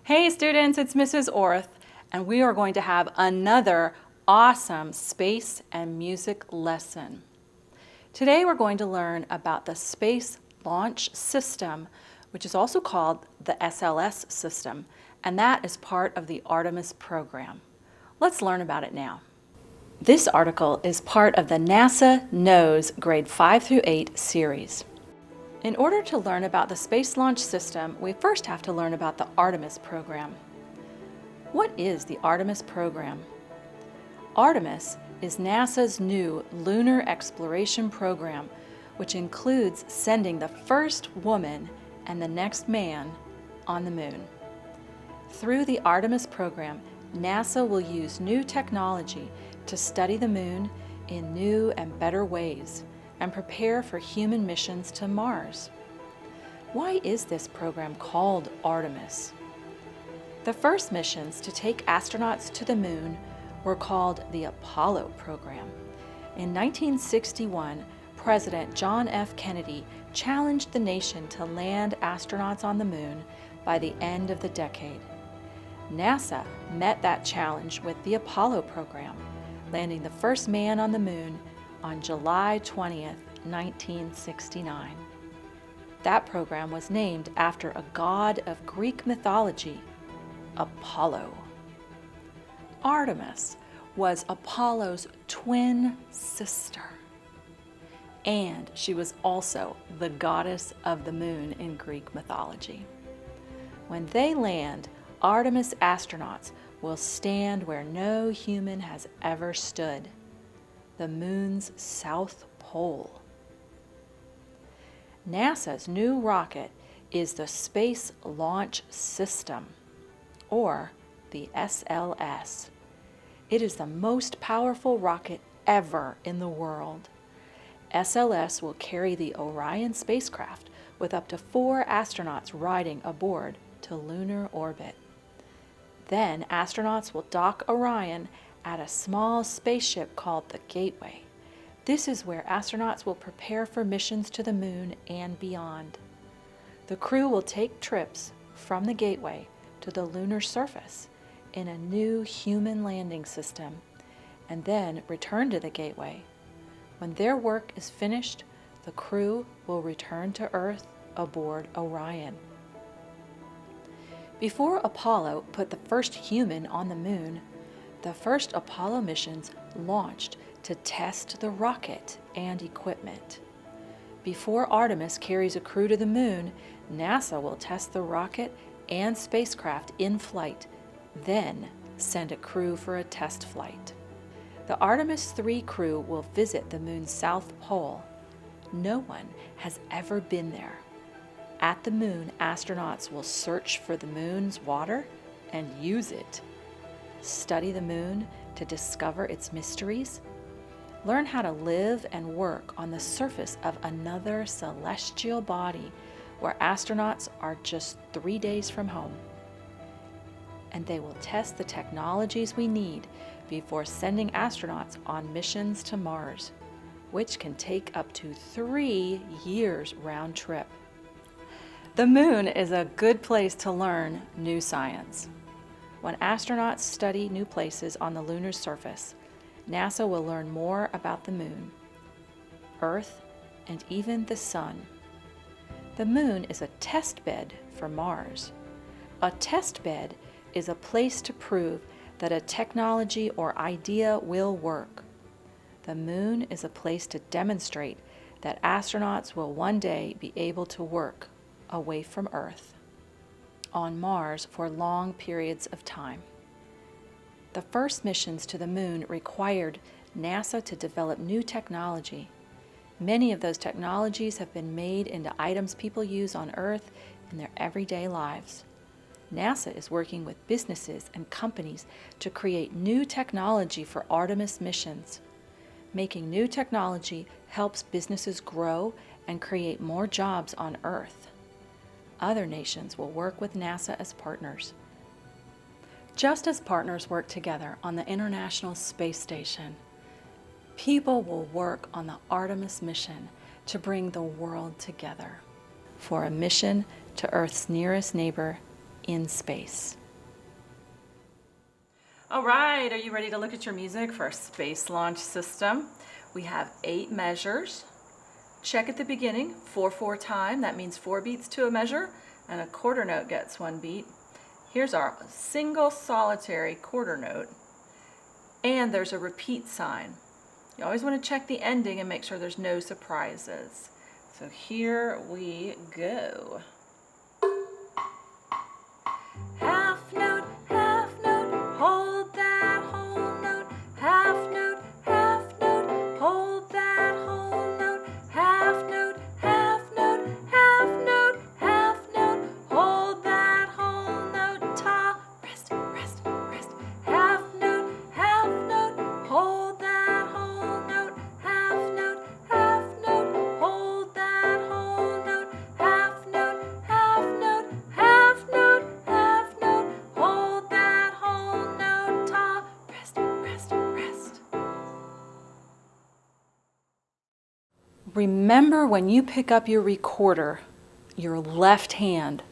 Hey students, it's Mrs. Orth, and we are going to have another awesome space and music lesson. Today we're going to learn about the Space Launch System, which is also called the SLS system, and that is part of the Artemis program. Let's learn about it now. This article is part of the NASA Knows Grade 5 through 8 series. In order to learn about the Space Launch System, we first have to learn about the Artemis program. What is the Artemis program? Artemis is NASA's new lunar exploration program, which includes sending the first woman and the next man on the moon. Through the Artemis program, NASA will use new technology to study the moon in new and better ways and prepare for human missions to Mars. Why is this program called Artemis? The first missions to take astronauts to the moon were called the Apollo program. In 1961, President John F. Kennedy challenged the nation to land astronauts on the moon by the end of the decade. NASA met that challenge with the Apollo program, landing the first man on the moon on July 20th, 1969. That program was named after a god of Greek mythology, Apollo. Artemis was Apollo's twin sister, and she was also the goddess of the moon in Greek mythology. When they land, Artemis astronauts will stand where no human has ever stood, the moon's south pole. NASA's new rocket is the Space Launch System, or the SLS. It is the most powerful rocket ever in the world. SLS will carry the Orion spacecraft with up to 4 astronauts riding aboard to lunar orbit. Then astronauts will dock Orion at a small spaceship called the Gateway. This is where astronauts will prepare for missions to the moon and beyond. The crew will take trips from the Gateway to the lunar surface in a new human landing system, and then return to the Gateway. When their work is finished, the crew will return to Earth aboard Orion. Before Apollo put the first human on the moon, the first Apollo missions launched to test the rocket and equipment. Before Artemis carries a crew to the moon, NASA will test the rocket and spacecraft in flight, then send a crew for a test flight. The Artemis 3 crew will visit the moon's south pole. No one has ever been there. At the moon, astronauts will search for the moon's water and use it, study the moon to discover its mysteries, learn how to live and work on the surface of another celestial body where astronauts are just 3 days from home. And they will test the technologies we need before sending astronauts on missions to Mars, which can take up to 3 years round trip. The moon is a good place to learn new science. When astronauts study new places on the lunar surface, NASA will learn more about the moon, Earth, and even the sun. The moon is a test bed for Mars. A test bed is a place to prove that a technology or idea will work. The moon is a place to demonstrate that astronauts will one day be able to work away from Earth, on Mars for long periods of time. The first missions to the moon required NASA to develop new technology. Many of those technologies have been made into items people use on Earth in their everyday lives. NASA is working with businesses and companies to create new technology for Artemis missions. Making new technology helps businesses grow and create more jobs on Earth. Other nations will work with NASA as partners. Just as partners work together on the International Space Station, people will work on the Artemis mission to bring the world together for a mission to Earth's nearest neighbor, in space. All right, are you ready to look at your music for a space launch system? We have 8 measures. Check at the beginning, 4/4 time. That means 4 beats to a measure, and a quarter note gets 1 beat. Here's our single solitary quarter note, and there's a repeat sign. You always want to check the ending and make sure there's no surprises. So here we go. Half note, hold that whole note. Half note, hold that whole note. Half note, hold that whole note. Ta, rest. Half note, hold that whole note. Half note, hold that whole note. Half note, hold that whole note. Ta, rest. Remember, when you pick up your recorder, your left hand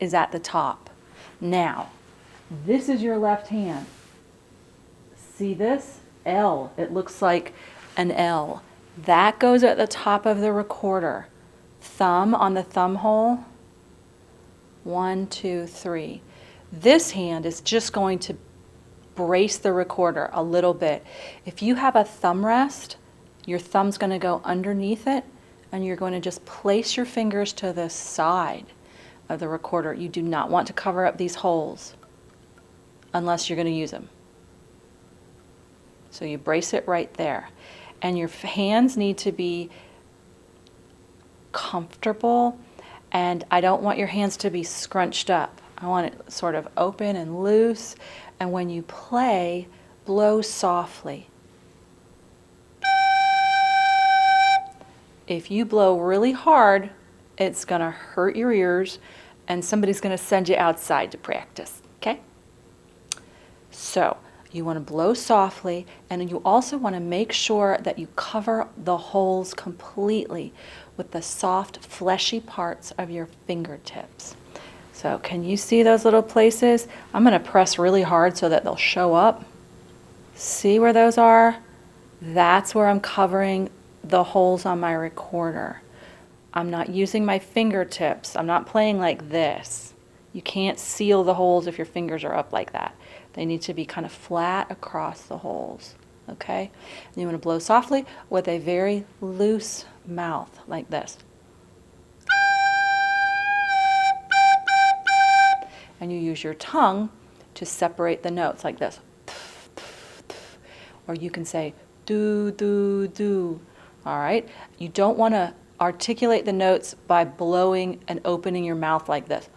is at the top. Now, this is your left hand. See this? L. It looks like an L. That goes at the top of the recorder. Thumb on the thumb hole. 1, 2, 3. This hand is just going to brace the recorder a little bit. If you have a thumb rest, your thumb's going to go underneath it, and you're going to just place your fingers to the side of the recorder. You do not want to cover up these holes unless you're going to use them. So you brace it right there. And your hands need to be comfortable, and I don't want your hands to be scrunched up. I want it sort of open and loose, and when you play, blow softly. If you blow really hard, it's going to hurt your ears, and somebody's going to send you outside to practice, okay? So you want to blow softly, and you also want to make sure that you cover the holes completely with the soft, fleshy parts of your fingertips. So can you see those little places? I'm going to press really hard so that they'll show up. See where those are? That's where I'm covering the holes on my recorder. I'm not using my fingertips. I'm not playing like this. You can't seal the holes if your fingers are up like that. They need to be kind of flat across the holes, okay? And you want to blow softly with a very loose mouth, like this. And you use your tongue to separate the notes, like this. Or you can say, do, do, do. All right? You don't want to articulate the notes by blowing and opening your mouth like this.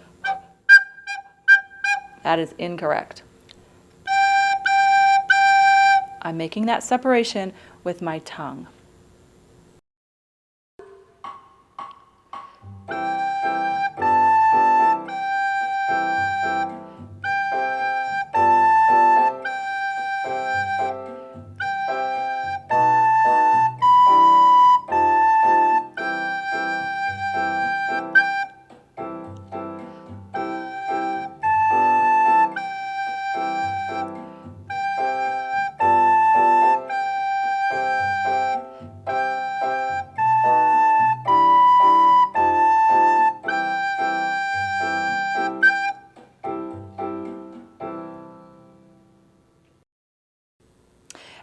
That is incorrect. I'm making that separation with my tongue.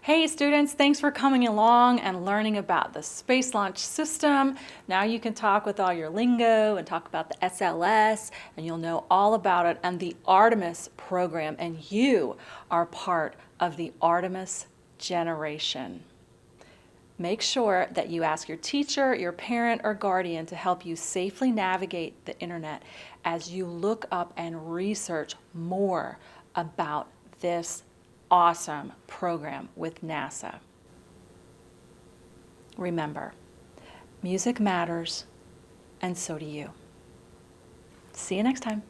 Hey students, thanks for coming along and learning about the Space Launch System. Now you can talk with all your lingo and talk about the SLS, and you'll know all about it and the Artemis program, and you are part of the Artemis generation. Make sure that you ask your teacher, your parent, or guardian to help you safely navigate the internet as you look up and research more about this awesome program with NASA. Remember, music matters, and so do you. See you next time.